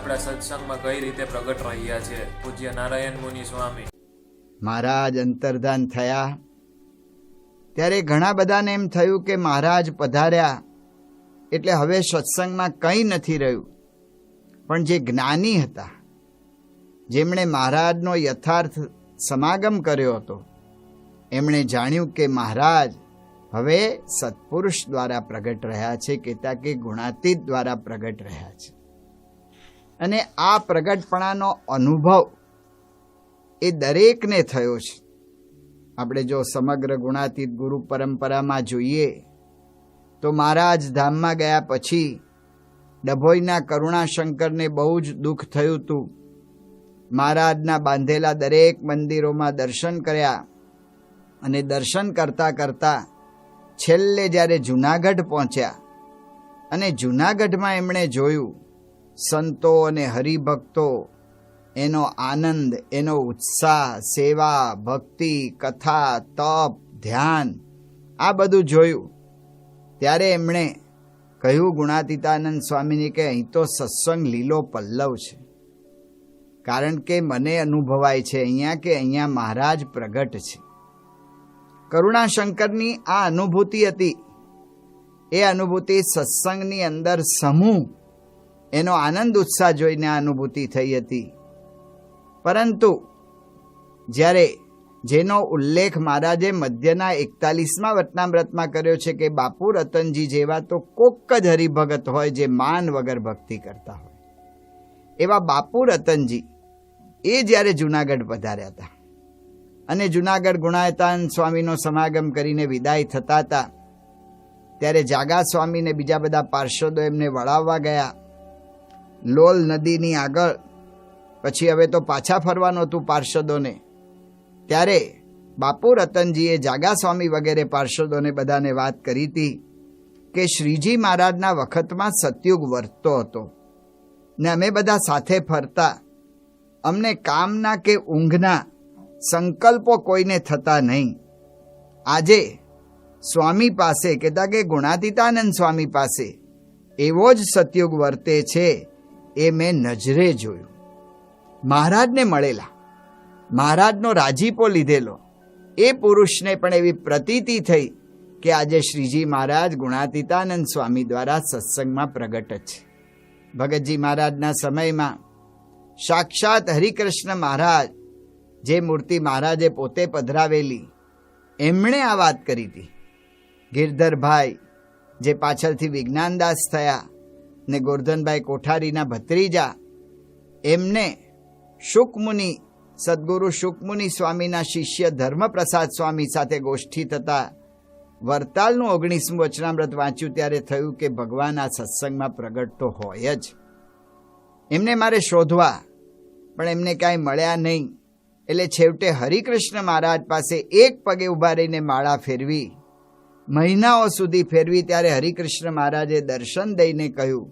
આપણા સત્સંગમાં કઈ રીતે પ્રગટ રહ્યા છે. પૂજ્ય નારાયણ મુનિ સ્વામી મહારાજ અંતર્ધાન થયા ત્યારે ઘણા બધાને એમ થયું કે મહારાજ પધાર્યા એટલે હવે સત્સંગમાં કંઈ નથી રહ્યું. પણ જે જ્ઞાની હતા, જેમણે મહારાજનો યથાર્થ સમાગમ કર્યો હતો, એમણે જાણ્યું કે મહારાજ હવે સત્પુરુષ દ્વારા પ્રગટ રહ્યા છે, કહેતા કે ગુણાતીત દ્વારા પ્રગટ રહ્યા છે. અને આ પ્રગટપણાનો અનુભવ એ દરેકને થયો છે. આપણે જો સમગ્ર ગુણાતીત ગુરુ પરંપરામાં જોઈએ તો મહારાજ ધામમાં ગયા પછી ડભોઈના કરુણાશંકરને બહુ જ દુઃખ થયું હતું. મહારાજના બાંધેલા દરેક મંદિરોમાં દર્શન કર્યા અને દર્શન કરતાં કરતાં છેલ્લે જ્યારે જૂનાગઢ પહોંચ્યા અને જૂનાગઢમાં એમણે જોયું સંતો અને હરિભક્તો, એનો આનંદ, એનો ઉત્સાહ, સેવા, ભક્તિ, કથા, તપ, ધ્યાન, આ બધું જોયું. ત્યારે એમણે કહ્યું ગુણાતીતાનંદ સ્વામીને કે અહીં તો સત્સંગ લીલો પલ્લવ છે. કારણ કે મને અનુભવાય છે અહીંયા કે અહીંયા મહારાજ પ્રગટ છે. કરુણાશંકરની આ અનુભૂતિ હતી. એ અનુભૂતિ સત્સંગની અંદર સમૂહ, એનો આનંદ ઉત્સાહ જોઈને આ અનુભૂતિ થઈ હતી. પરંતુ જ્યારે જેનો ઉલ્લેખ મહારાજે મધ્યના 41મા વચનામૃતમાં કર્યો છે કે બાપુ રતનજી જેવા તો કોક જ હરિભગત હોય જે માન વગર ભક્તિ કરતા હોય, એવા બાપુ રતનજી એ જ્યારે જૂનાગઢ પધાર્યા હતા અને જૂનાગઢ ગુણાતીતાનંદ સ્વામીનો સમાગમ કરીને વિદાય થતા હતા, ત્યારે જાગા સ્વામીને બીજા બધા પાર્ષદો એમને વળાવવા ગયા લોલ નદીની આગળ. પછી હવે તો પાછા ફરવાનું હતું પાર્ષદોને. ત્યારે બાપુ રતનજીએ જાગા સ્વામી વગેરે પાર્ષદોને બધાને વાત કરી હતી કે શ્રીજી મહારાજના વખતમાં સતયુગ વર્તતો હતો ને અમે બધા સાથે ફરતા. અમને કામના કે ઊંઘના સંકલ્પો કોઈને થતા નહીં. આજે સ્વામી પાસે, કહેતા કે ગુણાતીતાનંદ સ્વામી પાસે એવો જ સતયુગ વર્તે છે, એ મેં નજરે જોયું. મહારાજને મળેલા, મહારાજનો રાજીપો લીધેલો એ પુરુષને પણ એવી પ્રતીતિ થઈ કે આજે શ્રીજી મહારાજ ગુણાતીતાનંદ સ્વામી દ્વારા સત્સંગમાં પ્રગટ છે. ભગતજી મહારાજના સમયમાં સાક્ષાત હરિકૃષ્ણ મહારાજ, જે મૂર્તિ મહારાજે પોતે પધરાવેલી, એમણે આ વાત કરી હતી. ગિરધરભાઈ, જે પાછળથી વિજ્ઞાનદાસ થયા ને ગોરધનભાઈ કોઠારીના ભત્રીજા, એમને શુકમુનિ, સદગુરુ શુકમુનિ સ્વામીના શિષ્ય ધર્મપ્રસાદ સ્વામી સાથે ગોષ્ઠી થતા વરતાલનું 19મું વચનામૃત વાંચ્યું ત્યારે થયું કે ભગવાન આ સત્સંગમાં પ્રગટ તો હોય જ. એમને મારે શોધવા, પણ એમને કાંઈ મળ્યા નહીં. એટલે છેવટે હરિકૃષ્ણ મહારાજ પાસે એક પગે ઊભા રહીને માળા ફેરવી, મહિનાઓ સુધી ફેરવી. ત્યારે હરિકૃષ્ણ મહારાજે દર્શન દઈને કહ્યું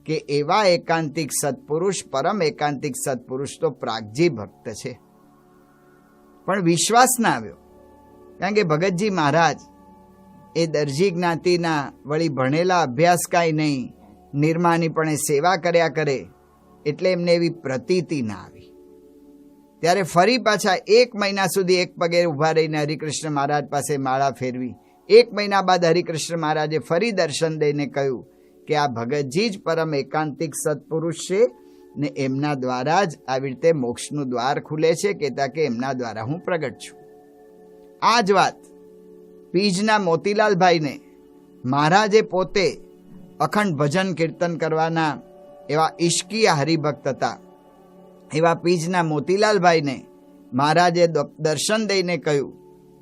કે એવા એકાંતિક સત્પુરુષ, પરમ એકાંતિક સત્પુરુષ તો પ્રાગજી ભક્ત છે. પણ વિશ્વાસ ના આવ્યો, કારણ કે ભગતજી મહારાજ એ દરજી જ્ઞાતિના, વળી ભણેલા અભ્યાસ કાંઈ નહીં, નિર્માનીપણે સેવા કર્યા કરે, એટલે એમને એવી પ્રતીતિ ના આવી. ત્યારે ફરી પાછા 1 મહિના સુધી એક પગે ઊભા રહીને હરિકૃષ્ણ મહારાજ પાસે માળા ફેરવી. 1 મહિના બાદ હરિકૃષ્ણ મહારાજે ફરી દર્શન દઈને કહ્યું કે આ ભગતજી જ પરમ એકાંતિક સત્પુરુષ છે ને એમના દ્વારા જ આવી રીતે મોક્ષનું દ્વાર ખુલે છે, કહેતા કે એમના દ્વારા હું પ્રગટ છું. આ જ વાત પીજના મોતીલાલભાઈને મહારાજે પોતે અખંડ ભજન કીર્તન કરવાના એવા ઈશ્કીય હરિભક્ત હતા. એવા પીજના મોતીલાલભાઈને મહારાજે દર્શન દઈને કહ્યું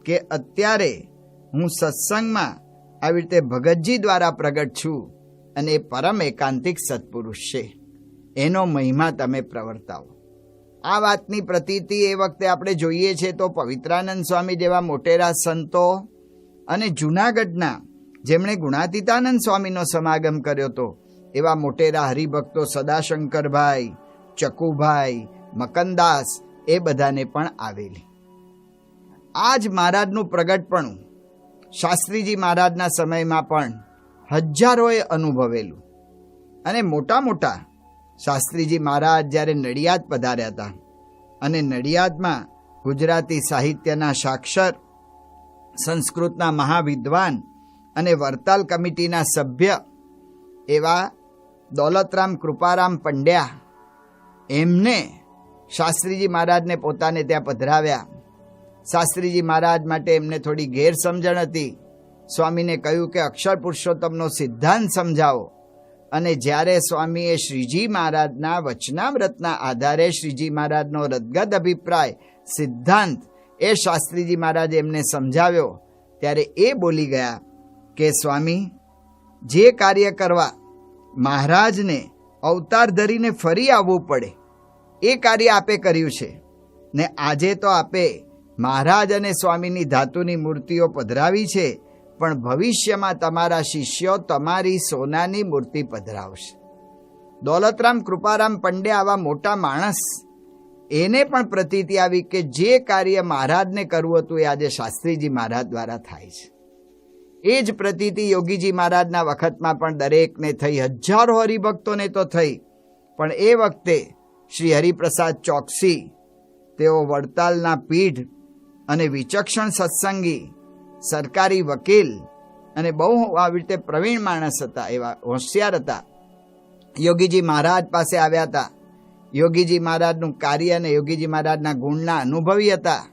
કે અત્યારે હું સત્સંગમાં આવી રીતે ભગતજી દ્વારા પ્રગટ છું અને એ પરમ એકાંતિક સત્પુરુષ છે, એનો મહિમા તમે પ્રવર્તાવો. આ વાતની પ્રતીતિ એ વખતે આપણે જોઈએ છે તો પવિત્રાનંદ સ્વામી જેવા મોટેરા સંતો અને જૂનાગઢના જેમણે ગુણાતીતાનંદ સ્વામીનો સમાગમ કર્યો હતો એવા મોટેરા હરિભક્તો સદાશંકરભાઈ, ચકુભાઈ, મકનદાસ, એ બધાને પણ આવેલી. આ જ મહારાજનું પ્રગટપણું શાસ્ત્રીજી મહારાજના સમયમાં પણ હજારોએ અનુભવેલું અને મોટા મોટા શાસ્ત્રીજી મહારાજ જ્યારે નડિયાદ પધાર્યા હતા અને નડિયાદમાં ગુજરાતી સાહિત્યના સાક્ષર, સંસ્કૃતના મહાવિદ્વાન અને વરતાલ કમિટીના સભ્ય એવા દોલતરામ કૃપારામ પંડ્યા, એમને શાસ્ત્રીજી મહારાજને પોતાને ત્યાં પધરાવ્યા. શાસ્ત્રીજી મહારાજ માટે એમને થોડી ગેરસમજણ હતી. સ્વામીને કહ્યું કે અક્ષર પુરુષોત્તમનો સિદ્ધાંત સમજાવો. અને જ્યારે સ્વામીએ શ્રીજી મહારાજના વચનામૃતના આધારે શ્રીજી મહારાજનો રદગદ અભિપ્રાય, સિદ્ધાંત એ શાસ્ત્રીજી મહારાજે એમને સમજાવ્યો, ત્યારે એ બોલી ગયા કે સ્વામી, જે કાર્ય કરવા મહારાજને અવતાર ધરીને ફરી આવવું પડે એ કાર્ય આપે કર્યું છે ને આજે તો આપે મહારાજ અને સ્વામીની ધાતુની મૂર્તિઓ પધરાવી છે, પણ ભવિષ્યમાં તમારા શિષ્યો તમારી સોનાની મૂર્તિ પધરાવશે. દોલતરામ કૃપારામ પંડ્યા આવા મોટા માણસ, એને પણ પ્રતીતિ આવી કે જે કાર્ય મહારાજને કરવું હતું એ આજે શાસ્ત્રીજી મહારાજ દ્વારા થાય છે. એ જ પ્રતીતિ યોગીજી મહારાજના વખતમાં પણ દરેકને થઈ, હજારો હરિભક્તોને તો થઈ. પણ એ વખતે શ્રી હરિપ્રસાદ ચોકસી, તેઓ વડતાલના પીઢ અને વિચક્ષણ સત્સંગી, સરકારી વકીલ અને બહુ આવી રીતે પ્રવીણ માણસ હતા, એવા હોશિયાર હતા. યોગીજી મહારાજ પાસે આવ્યા હતા. યોગીજી મહારાજનું કાર્ય અને યોગીજી મહારાજના ગુણના અનુભવી હતા.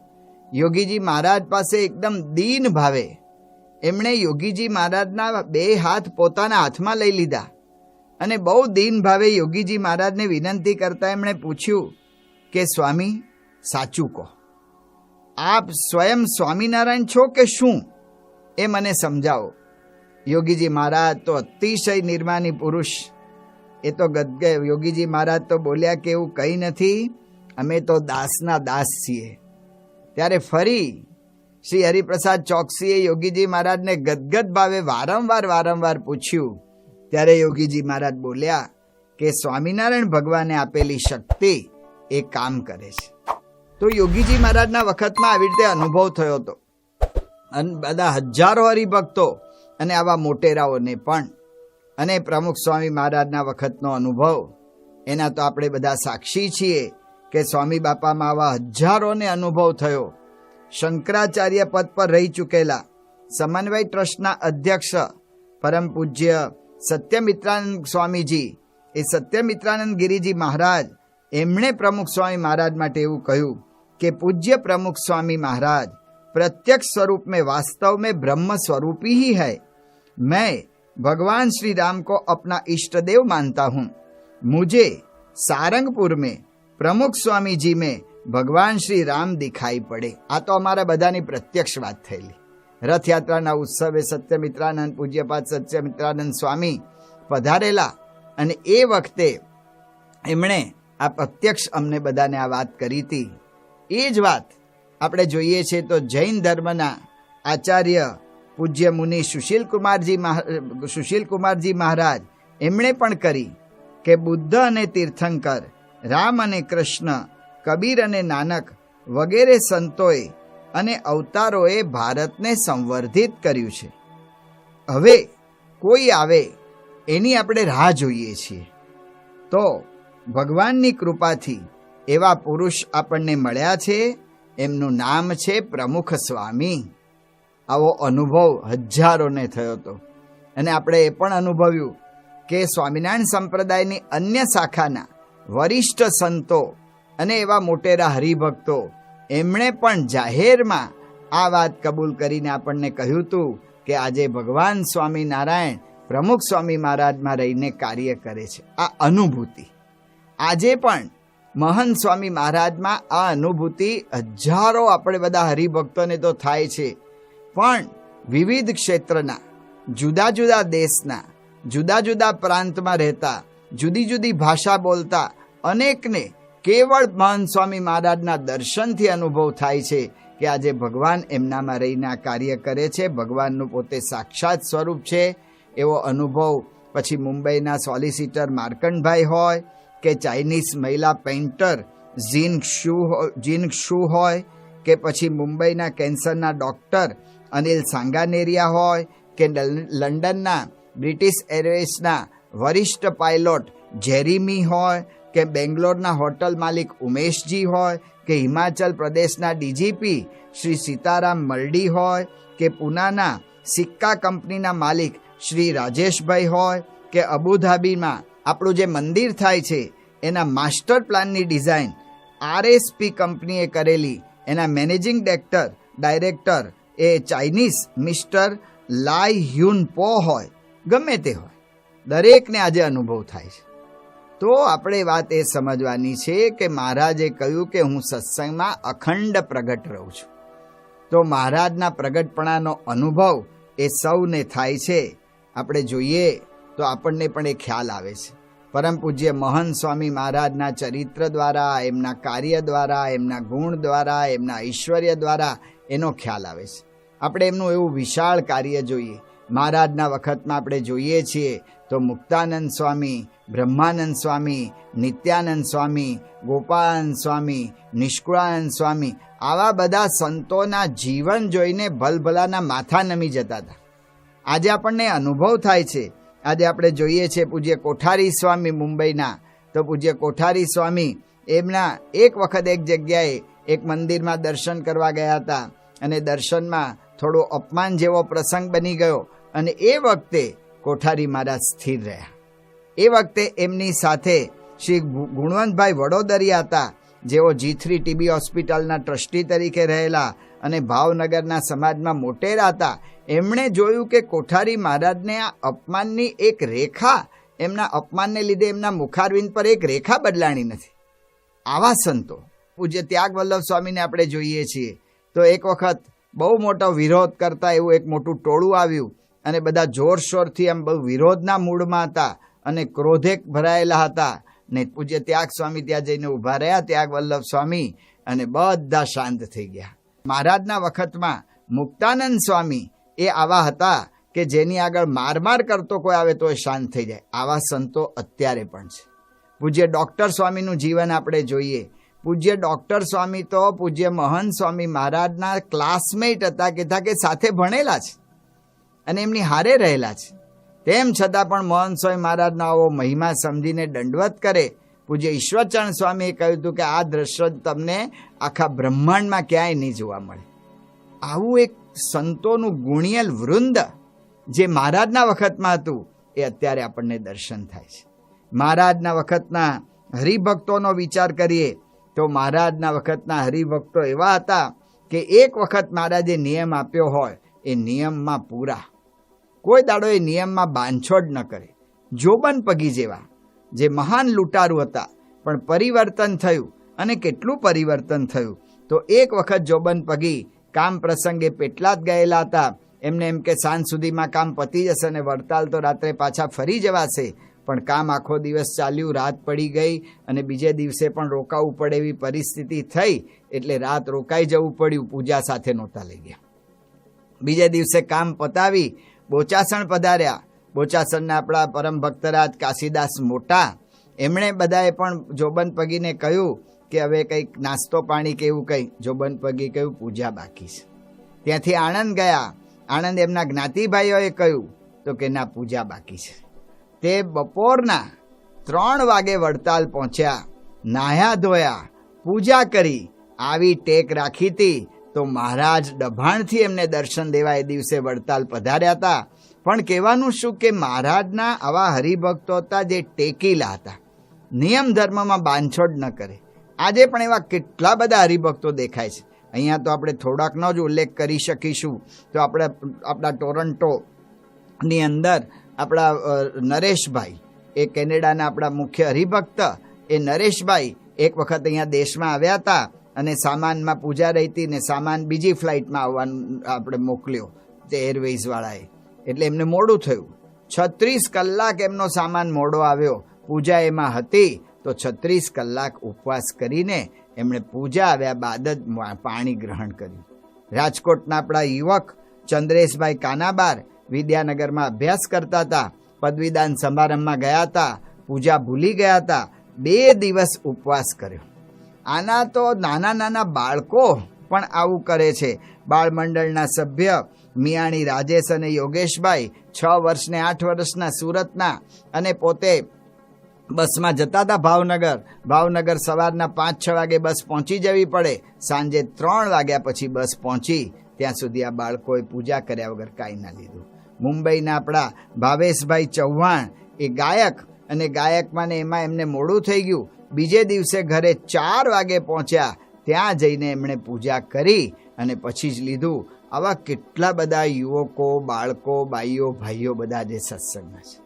યોગીજી મહારાજ પાસે એકદમ દીન ભાવે એમણે યોગીજી મહારાજના બે હાથ પોતાના હાથમાં લઈ લીધા અને બહુ દીન ભાવે યોગીજી મહારાજને વિનંતી કરતા એમણે પૂછ્યું કે સ્વામી, સાચું કહો, આપ સ્વયં સ્વામિનારાયણ છો કે શું, એ મને સમજાવો. યોગીજી મહારાજ તો અતિશય નિર્માની પુરુષ, એ તો ગદગે. યોગીજી મહારાજ તો બોલ્યા કે એવું કંઈ નથી, અમે તો દાસના દાસ છીએ. ત્યારે ફરી શ્રી હરિપ્રસાદ ચોકસીએ યોગીજી મહારાજને ગદગદ ભાવે વારંવાર પૂછ્યું. ત્યારે યોગીજી મહારાજ બોલ્યા કે સ્વામિનારાયણ ભગવાને આપેલી શક્તિ એ કામ કરે છે. તો યોગીજી મહારાજના વખતમાં આવી રીતે અનુભવ થયો હતો. અને બધા હજારો હરિભક્તો અને આવા મોટેરાઓને પણ, અને પ્રમુખ સ્વામી મહારાજના વખતનો અનુભવ, એના તો આપણે બધા સાક્ષી છીએ કે સ્વામી બાપામાં આવા હજારોને અનુભવ થયો. શંકરાચાર્ય પદ પર રહી ચૂકેલા સમન્વય ટ્રસ્ટના અધ્યક્ષ પરમ પૂજ્ય સત્યમિત્રાનંદ સ્વામીજી, એ સત્યમિત્રાનંદ ગિરિજી મહારાજ, એમણે પ્રમુખ સ્વામી મહારાજ માટે એવું કહ્યું કે પૂज्य प्रमुख स्वामी महाराज प्रत्यक्ष स्वरूप में वास्तव में ब्रह्म स्वरूपी ही है. मैं भगवान श्री राम को अपना इष्ट देव मानता हूँ. मुझे सारंगपुर में प्रमुख स्वामी जी में भगवान श्री राम दिखाई पड़े. आ तो अमारा बधानी प्रत्यक्ष बात थयेली. रथयात्रा उत्सवे सत्यमित्रानंद पूज्यपाद सत्यमित्रानंद स्वामी पधारेला અને એ વખતે એમણે આ પ્રત્યક્ષ અમને બધાને આ વાત કરી હતી. એ જ વાત આપણે જોઈએ છે તો જૈન ધર્મના આચાર્ય પૂજ્ય મુનિ સુશીલ કુમારજી મહારાજ એમણે પણ કરી કે બુદ્ધ અને તીર્થંકર, રામ અને કૃષ્ણ, કબીર અને નાનક વગેરે સંતોએ અને અવતારોએ ભારતને સંવર્ધિત કર્યું છે. હવે કોઈ આવે એની આપણે રાહ જોઈએ છીએ. તો ભગવાનની કૃપાથી એવા પુરુષ આપણને મળ્યા છે. એમનું નામ છે પ્રમુખ સ્વામી. આવો અનુભવ હજારોને થયો હતો. અને આપણે એ પણ અનુભવ્યું કે સ્વામિનારાયણ સંપ્રદાયની અન્ય શાખાના વરિષ્ઠ સંતો અને એવા મોટેરા હરિભક્તો એમણે પણ જાહેરમાં આ વાત કબૂલ કરીને આપણને કહ્યું હતું કે આજે ભગવાન સ્વામિનારાયણ પ્રમુખ સ્વામી મહારાજમાં રહીને કાર્ય કરે છે. આ અનુભૂતિ આજે પણ મહંત સ્વામી મહારાજમાં આ અનુભૂતિ હજારો આપણે બધા હરિભક્તોને તો થાય છે. પણ વિવિધ ક્ષેત્રના, જુદા જુદા દેશના, જુદા જુદા પ્રાંતમાં રહેતા, જુદી જુદી ભાષા બોલતા અનેકને કેવળ મહંત સ્વામી મહારાજના દર્શનથી અનુભવ થાય છે કે આજે ભગવાન એમનામાં રહીને આ કાર્ય કરે છે. ભગવાનનું પોતે સાક્ષાત સ્વરૂપ છે એવો અનુભવ પછી મુંબઈના સોલિસિટર માર્કંડભાઈ હોય કે ચાઇનીઝ મહિલા પેઇન્ટર જીન શુ હોય કે પછી મુંબઈના કેન્સરના ડૉક્ટર અનિલ સાંગાનેરિયા હોય કે લંડનના બ્રિટિશ એરવેઝના વરિષ્ઠ પાયલોટ જેરીમી હોય, કે બેંગ્લોરના હોટલ માલિક ઉમેશજી હોય, કે હિમાચલ પ્રદેશના ડીજીપી શ્રી સીતારામ મરડી હોય, કે પૂનાના સિક્કા કંપનીના માલિક શ્રી રાજેશભાઈ હોય, કે અબુધાબીમાં આપણું જે મંદિર થાય છે એના માસ્ટર પ્લાનની ડિઝાઇન RSP કંપનીએ કરેલી, એના મેનેજિંગ ડાયરેક્ટર એ ચાઇનીઝ મિસ્ટર લાઈ હ્યુન પો હોય, ગમે તે હોય, દરેકને આજે અનુભવ થાય છે. તો આપણે વાત એ સમજવાની છે કે મહારાજે કહ્યું કે હું સત્સંગમાં અખંડ પ્રગટ રહું છું. તો મહારાજના પ્રગટપણાનો અનુભવ એ સૌને થાય છે. આપણે જોઈએ તો આપણને પણ એ ખ્યાલ આવે છે. પરમ પૂજ્ય મહંત સ્વામી મહારાજના ચરિત્ર દ્વારા, એમના કાર્ય દ્વારા, એમના ગુણ દ્વારા, એમના ઐશ્વર્ય દ્વારા એનો ખ્યાલ આવે છે. આપણે એમનું એવું વિશાળ કાર્ય જોઈએ. મહારાજના વખતમાં આપણે જોઈએ છીએ તો મુક્તાનંદ સ્વામી, બ્રહ્માનંદ સ્વામી, નિત્યાનંદ સ્વામી, ગોપાળાનંદ સ્વામી, નિષ્કુળાનંદ સ્વામી, આવા બધા સંતોના જીવન જોઈને ભલભલાના માથા નમી જતા હતા. આજે આપણને અનુભવ થાય છે. આજે આપણે જોઈએ છીએ પૂજ્ય કોઠારી સ્વામી મુંબઈના, તો પૂજ્ય કોઠારી સ્વામી એમના એક વખત એક જગ્યાએ એક મંદિરમાં દર્શન કરવા ગયા હતા અને દર્શનમાં થોડો અપમાન જેવો પ્રસંગ બની ગયો અને એ વખતે કોઠારી મહારાજ સ્થિર રહ્યા. એ વખતે એમની સાથે શ્રી ગુણવંતભાઈ વડોદરિયા હતા, જેઓ G3 TB હોસ્પિટલના ટ્રસ્ટી તરીકે રહેલા અને ભાવનગરના સમાજમાં મોટેરા હતા. એમણે જોયું કે કોઠારી મહારાજને આ અપમાનની એક રેખા, એમના અપમાનને લીધે એમના મુખારવિંદ પર એક રેખા બદલાણી નથી. આવા સંતો પૂજ્ય ત્યાગ વલ્લભ સ્વામીને આપણે જોઈએ છીએ. તો એક વખત બહુ મોટો વિરોધ કરતા એવું એક મોટું ટોળું આવ્યું અને બધા જોરશોરથી એમ બહુ વિરોધના મૂડમાં હતા અને ક્રોધે ભરાયેલા હતા. ને પૂજ્ય ત્યાગ સ્વામી ત્યાં જઈને ઊભા રહ્યા, ત્યાગ વલ્લભ સ્વામી, અને બધા શાંત થઈ ગયા. મહારાજના વખતમાં મુક્તાનંદ સ્વામી એ આવા હતા કે જેની આગળ માર કરતો કોઈ આવે તો એ શાંત થઈ જાય. આવા સંતો અત્યારે પણ છે. પૂજ્ય ડૉક્ટર સ્વામીનું જીવન આપણે જોઈએ. પૂજ્ય ડૉક્ટર સ્વામી તો પૂજ્ય મહંત સ્વામી મહારાજના ક્લાસમેટ હતા, કહેતા કે સાથે ભણેલા છે અને એમની હારે રહેલા છે. તેમ છતાં પણ મહંત સ્વામી મહારાજનો આવો મહિમા સમજીને દંડવત કરે. પૂજ્ય ઈશ્વરચરણ સ્વામીએ કહ્યું હતું કે આ દ્રશ્ય તમને આખા બ્રહ્માંડમાં ક્યાંય નહીં જોવા મળે. આવું એક સંતોનું ગુણિયલ વૃંદ જે મહારાજના વખતમાં હતું એ અત્યારે આપણને દર્શન થાય છે. મહારાજના વખતના હરિભક્તોનો વિચાર કરીએ તો મહારાજના વખતના હરિભક્તો એવા હતા કે એક વખત મહારાજે નિયમ આપ્યો હોય એ નિયમમાં પૂરા. કોઈ દાડો એ નિયમમાં બાંધછોડ ન કરે. જોબન પગી જેવા જે મહાન લૂંટારુ હતા, પણ પરિવર્તન થયું. અને કેટલું પરિવર્તન થયું! તો એક વખત જોબન પગી કામ પ્રસંગે પેટલાદ ગયેલા હતા. એમને એમ કે સાંજ સુધીમાં કામ પતી જશે અને વડતાલ તો રાત્રે પાછા ફરી જવાશે. પણ કામ આખો દિવસ ચાલ્યું, રાત પડી ગઈ અને બીજે દિવસે પણ રોકાવું પડે એવી પરિસ્થિતિ થઈ, એટલે રાત રોકાઈ જવું પડ્યું. પૂજા સાથે નહોતા લઈ ગયા. બીજે દિવસે કામ પતાવી બોચાસણ પધાર્યા. બોચાસણના આપણા પરમ ભક્તરાજ કાશીદાસ મોટા, એમણે બધાએ પણ જોબન પગીને કહ્યું કે હવે કંઈક નાસ્તો પાણી કે એવું કંઈ. જોબન પગી કહ્યું પૂજા બાકી છે. ત્યાંથી આણંદ ગયા. આણંદ એમના જ્ઞાતિભાઈઓએ કહ્યું તો કે ના, પૂજા બાકી છે. તે બપોરના 3 વાગે વડતાલ પહોંચ્યા, નાહ્યા ધોયા, પૂજા કરી, આવી ટેક રાખી હતી તો મહારાજ ડભાણથી એમને દર્શન દેવા એ દિવસે વડતાલ પધાર્યા હતા. પણ કહેવાનું શું કે મહારાજના આવા હરિભક્તો હતા જે ટેકીલા હતા, નિયમ ધર્મમાં બાંધછોડ ન કરે. આજે પણ એવા કેટલા બધા હરિભક્તો દેખાય છે. અહીંયા તો આપણે થોડાકનો જ ઉલ્લેખ કરી શકીશું. તો આપણા ટોરન્ટોની અંદર આપણા નરેશભાઈ, એ કેનેડાના આપણા મુખ્ય હરિભક્ત, એ નરેશભાઈ એક વખત અહીંયા દેશમાં આવ્યા હતા અને સામાનમાં પૂજા રહી હતી ને સામાન બીજી ફ્લાઇટમાં આવવાનું આપણે મોકલ્યો તે એરવેઝવાળાએ, એટલે એમને મોડું થયું. 36 કલાક એમનો સામાન મોડો આવ્યો. પૂજા એમાં હતી તો 36 કલાક ઉપવાસ કરીને એમણે પૂજા આવ્યા બાદ જ પાણી ગ્રહણ કર્યું. રાજકોટના આપણા યુવક ચંદ્રેશભાઈ કાનાબાર વિદ્યાનગરમાં અભ્યાસ કરતા હતા. પદવીદાન સમારંભમાં ગયા હતા, પૂજા ભૂલી ગયા હતા, 2 દિવસ ઉપવાસ કર્યો. આના તો નાના બાળકો પણ આવું કરે છે. બાળ મંડળના સભ્ય મિયાણી રાજેશ અને યોગેશભાઈ 6 વર્ષ ને 8 વર્ષના સુરતના, અને પોતે બસમાં જતા હતા ભાવનગર સવારના 5-6 વાગે બસ પહોંચી જવી પડે, સાંજે 3 વાગ્યા પછી બસ પહોંચી, ત્યાં સુધી આ બાળકોએ પૂજા કર્યા વગર કાંઈ ના લીધું. મુંબઈના આપણા ભાવેશભાઈ ચૌહાણ એ ગાયક, અને ગાયકમાં ને એમાં એમને મોડું થઈ ગયું. બીજે દિવસે ઘરે 4 વાગે પહોંચ્યા, ત્યાં જઈને એમણે પૂજા કરી અને પછી જ લીધું. આવા કેટલા બધા યુવકો, બાળકો, બાઈઓ, ભાઈઓ બધા જે સત્સંગમાં છે.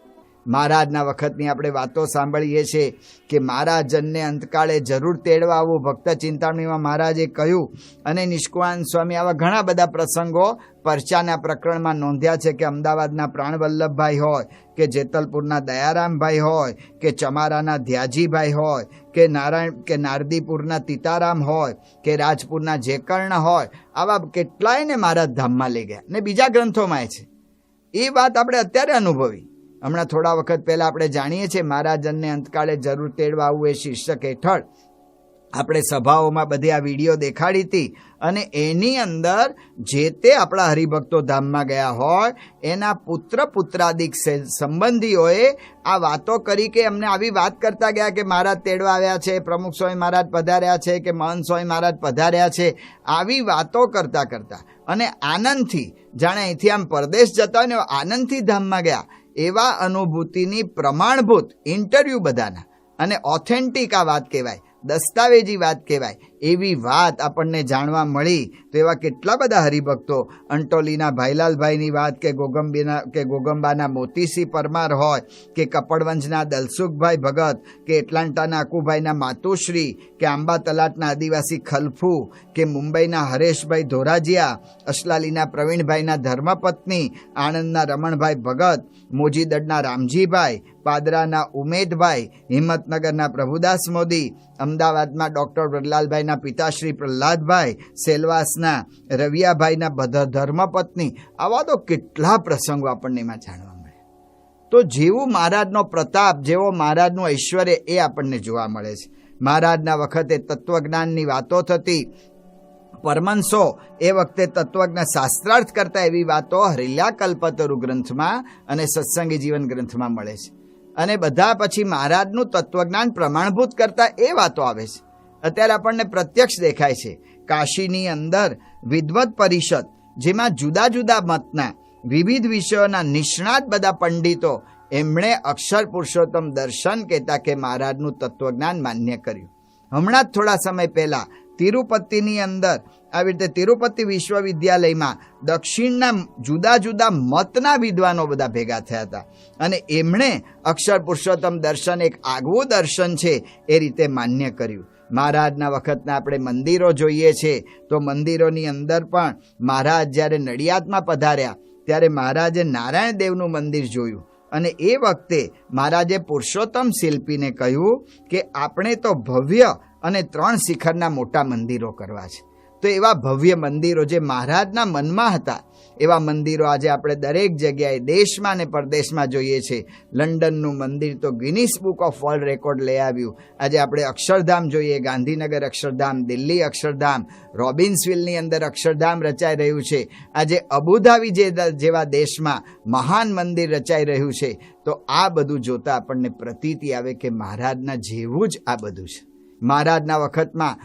મહારાજના વખતની આપણે વાતો સાંભળીએ છીએ કે મહારાજનને અંતકાળે જરૂર તેડવા આવું ભક્ત ચિંતામણીમાં મહારાજે કહ્યું. અને નિષ્કુળાનંદ સ્વામી આવા ઘણા બધા પ્રસંગો પરચાના પ્રકરણમાં નોંધ્યા છે કે અમદાવાદના પ્રાણવલ્લભભાઈ હોય, કે જેતલપુરના દયારામભાઈ હોય, કે ચમારાના ધ્યાજીભાઈ હોય, કે નારદીપુરના તીતારામ હોય, કે રાજપુરના જેકર્ણ હોય, આવા કેટલાયને મહારાજ ધામમાં લઈ ગયા. ને બીજા ગ્રંથોમાં છે. એ વાત આપણે અત્યારે અનુભવી. હમણાં થોડા વખત પહેલા આપણે જાણીએ છીએ મહારાજનને અંતકાળે જરૂર તેડવા આવું એ શીર્ષક હેઠળ આપણે સભાઓમાં બધી આ વિડીયો દેખાડી હતી. અને એની અંદર જે તે આપણા હરિભક્તો ધામમાં ગયા હોય એના પુત્રાદિક સંબંધીઓએ આ વાતો કરી કે અમને આવી વાત કરતા ગયા કે મહારાજ તેડવા આવ્યા છે, પ્રમુખ સ્વામી મહારાજ પધાર્યા છે, કે મહંત સ્વામી મહારાજ પધાર્યા છે. આવી વાતો કરતા અને આનંદથી, જાણે અહીંથી આમ પરદેશ જતા હોય ને આનંદથી ધામમાં ગયા, એવા અનુભૂતિની પ્રમાણભૂત ઇન્ટરવ્યૂ બધાના, અને ઓથેન્ટિક આ વાત કહેવાય, દસ્તાવેજી વાત કહેવાય, એવી વાત આપણને જાણવા મળી. તો એવા કેટલા બધા હરિભક્તો, અંટોલીના ભાઈલાલભાઈની વાત, કે ગોગંબાના મોતીસિંહ પરમાર હોય, કે કપડવંજના દલસુખભાઈ ભગત, કે એટલાન્ટાના અકુભાઈના માતુશ્રી, કે આંબા તલાટના આદિવાસી ખલફુ, કે મુંબઈના હરેશભાઈ ધોરાજીયા, અસલાલીના પ્રવીણભાઈના ધર્મપત્ની, આણંદના રમણભાઈ ભગત, મોજીદડના રામજીભાઈ, પાદરાના ઉમેદભાઈ, હિંમતનગરના પ્રભુદાસ મોદી, અમદાવાદમાં ડૉક્ટર પ્રહલાદભાઈના પિતાશ્રી પ્રહલાદભાઈ, સેલવાસના રવિયાભાઈના ધર્મપત્ની. આવા તો કેટલા પ્રસંગો આપણને એમાં જાણવા મળે. તો જેવું મહારાજનો પ્રતાપ, જેવો મહારાજનું ઐશ્વર્ય, એ આપણને જોવા મળે છે. મહારાજના વખતે તત્વજ્ઞાનની વાતો થતી. પરમંશો એ વખતે તત્વજ્ઞ શાસ્ત્રાર્થ કરતા એવી વાતો હરિલ્યા કલ્પતરુ ગ્રંથમાં અને સત્સંગી જીવન ગ્રંથમાં મળે છે. અને બધા પછી મહારાજનું તત્વજ્ઞાન પ્રમાણભૂત કરતા એ વાતો આવે છે. અત્યારે આપણને પ્રત્યક્ષ દેખાય છે. કાશીની અંદર વિદ્વત પરિષદ, જેમાં જુદા જુદા મતના વિવિધ વિષયોના નિષ્ણાત બધા પંડિતો, એમણે અક્ષર પુરુષોત્તમ દર્શન કહેતા કે મહારાજનું તત્વજ્ઞાન માન્ય કર્યું. હમણાં જ થોડા સમય પહેલા તિરુપતિની અંદર આવી રીતે તિરુપતિ વિશ્વવિદ્યાલયમાં દક્ષિણના જુદા જુદા મતના વિદ્વાનો બધા ભેગા થયા હતા, અને એમણે અક્ષર પુરુષોત્તમ દર્શન એક આગવું દર્શન છે એ રીતે માન્ય કર્યું. મહારાજના વખતના આપણે મંદિરો જોઈએ છે, તો મંદિરોની અંદર પણ મહારાજ જ્યારે નડિયાદમાં પધાર્યા ત્યારે મહારાજે નારાયણ દેવનું મંદિર જોયું, અને એ વખતે મહારાજે પુરુષોત્તમ શિલ્પીને કહ્યું કે આપણે તો ભવ્ય અને 3 શિખરના મોટા મંદિરો કરવા છે. તો એવા ભવ્ય મંદિરો જે મહારાજના મનમાં હતા, એવા મંદિરો આજે આપણે દરેક જગ્યાએ દેશમાં અને પરદેશમાં જોઈએ છે. લંડનનું મંદિર તો Guinness book of world record લઈ આવ્યું. આજે આપણે અક્ષરધામ જોઈએ, ગાંધીનગર અક્ષરધામ, દિલ્હી અક્ષરધામ, રોબિન્સવિલની અંદર અક્ષરધામ રચાઈ રહ્યું છે. આજે અબુધાબી જેવા દેશમાં મહાન મંદિર રચાઈ રહ્યું છે. તો આ બધું જોતા આપણને પ્રતીતિ આવે કે મહારાજના જેવું જ આ બધું છે. મહારાજના વખતમાં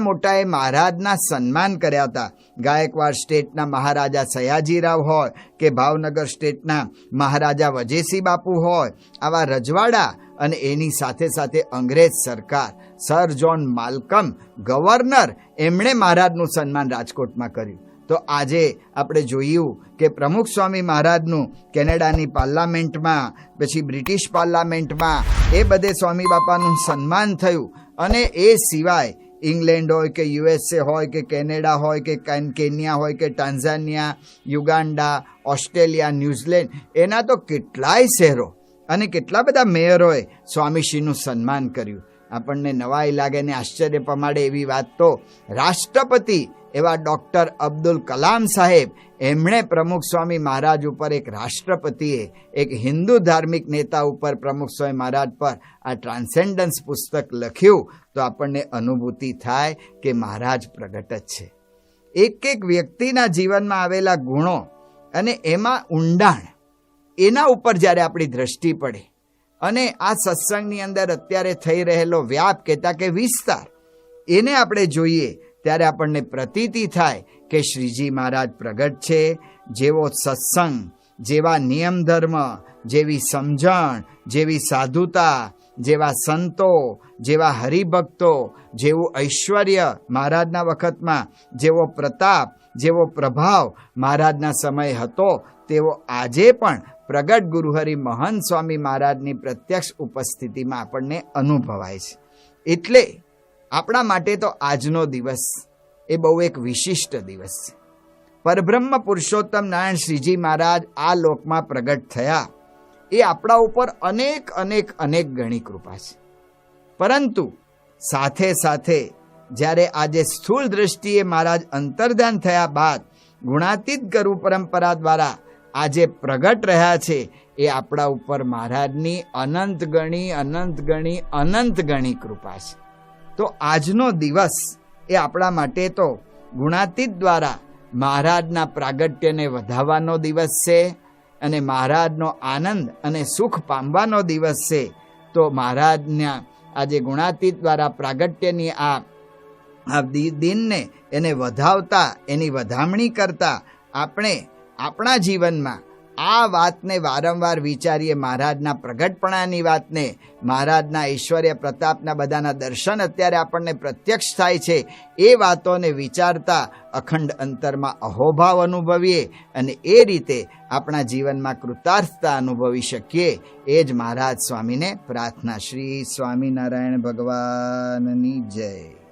મોટાએ મહારાજના સન્માન કર્યા હતા. ગાયકવાડ સ્ટેટના મહારાજા સયાજીરાવ હોય, કે ભાવનગર સ્ટેટના મહારાજા વજેસી બાપુ હોય, આવા રજવાડા, અને એની સાથે સાથે અંગ્રેજ સરકાર, સર જ્હોન માલ્કમ ગવર્નર, એમણે મહારાજનું સન્માન રાજકોટમાં કર્યું. તો આજે આપણે જોયું કે પ્રમુખ સ્વામી મહારાજનું કેનેડાની પાર્લામેન્ટમાં, પછી બ્રિટિશ પાર્લામેન્ટમાં, એ બધે સ્વામી બાપાનું સન્માન થયું. અને એ સિવાય ઇંગ્લેન્ડ હોય, કે યુએસએ હોય, કે કેનેડા હોય, કે કેન્યા હોય, કે ટાન્ઝાનિયા, યુગાન્ડા, ઓસ્ટ્રેલિયા, ન્યૂઝીલેન્ડ, એના તો કેટલાય શહેરો અને કેટલા બધા મેયરોએ સ્વામીશ્રીનું સન્માન કર્યું. આપણને નવાઈ લાગે ને આશ્ચર્ય પમાડે એવી વાત તો રાષ્ટ્રપતિ એવા ડૉક્ટર અબ્દુલ કલામ સાહેબ, એમણે પ્રમુખ સ્વામી મહારાજ ઉપર, એક રાષ્ટ્રપતિએ એક હિન્દુ ધાર્મિક નેતા ઉપર પ્રમુખ સ્વામી મહારાજ પર આ ટ્રાન્સેન્ડન્સ પુસ્તક લખ્યું. તો આપણને અનુભૂતિ થાય કે મહારાજ પ્રગટ જ છે. એક વ્યક્તિના જીવનમાં આવેલા ગુણો અને એમાં ઊંડાણ, એના ઉપર જ્યારે આપણી દ્રષ્ટિ પડે અને આ સત્સંગની અંદર અત્યારે થઈ રહેલો વ્યાપ કહેતા કે વિસ્તાર, એને આપણે જોઈએ ત્યારે આપણને પ્રતીતિ થાય કે શ્રીજી મહારાજ પ્રગટ છે. જેવો સત્સંગ, જેવા નિયમ ધર્મ, જેવી સમજણ, જેવી સાધુતા, જેવા સંતો, જેવા હરિભક્તો, જેવું ઐશ્વર્ય મહારાજના વખતમાં, જેવો પ્રતાપ, જેવો પ્રભાવ મહારાજના સમય હતો, તેવો આજે પણ પ્રગટ ગુરુહરિ મહંત સ્વામી મહારાજની પ્રત્યક્ષ ઉપસ્થિતિમાં આપણને અનુભવાય છે. એટલે આપણા માટે તો આજનો દિવસ એ બહુ એક વિશિષ્ટ દિવસ છે. પરબ્રહ્મ પુરુષોત્તમ નારાયણ શ્રીજી મહારાજ આ લોકમાં પ્રગટ થયા એ આપણા ઉપર અનેક અનેક અનેક ગણી કૃપા છે. પરંતુ સાથે સાથે જ્યારે આજે સ્થૂળ દ્રષ્ટિએ મહારાજ અંતર્ધાન થયા બાદ ગુણાતીત ગુરુ પરંપરા દ્વારા આજે પ્રગટ રહ્યા છે, એ આપણા ઉપર મહારાજની અનંત ગણી કૃપા છે. તો આજનો દિવસ એ આપણા માટે તો ગુણાતીત દ્વારા મહારાજના પ્રાગટ્યને વધાવવાનો દિવસ છે અને મહારાજનો આનંદ અને સુખ પામવાનો દિવસ છે. તો મહારાજના આજે ગુણાતીત દ્વારા પ્રાગટ્યની આ દિનને એને વધાવતા, એની વધામણી કરતા આપણે આપણા જીવનમાં આ વાતને વારંવાર વિચારીએ. મહારાજના પ્રગટપણાની વાતને, મહારાજના ઐશ્વર્ય પ્રતાપના બધાના દર્શન અત્યારે આપણને પ્રત્યક્ષ થાય છે, એ વાતોને વિચારતા અખંડ અંતરમાં અહોભાવ અનુભવીએ અને એ રીતે આપણા જીવનમાં કૃતાર્થતા અનુભવી શકીએ. એ જ મહારાજ સ્વામીને પ્રાર્થના. શ્રી સ્વામિનારાયણ ભગવાનની જય.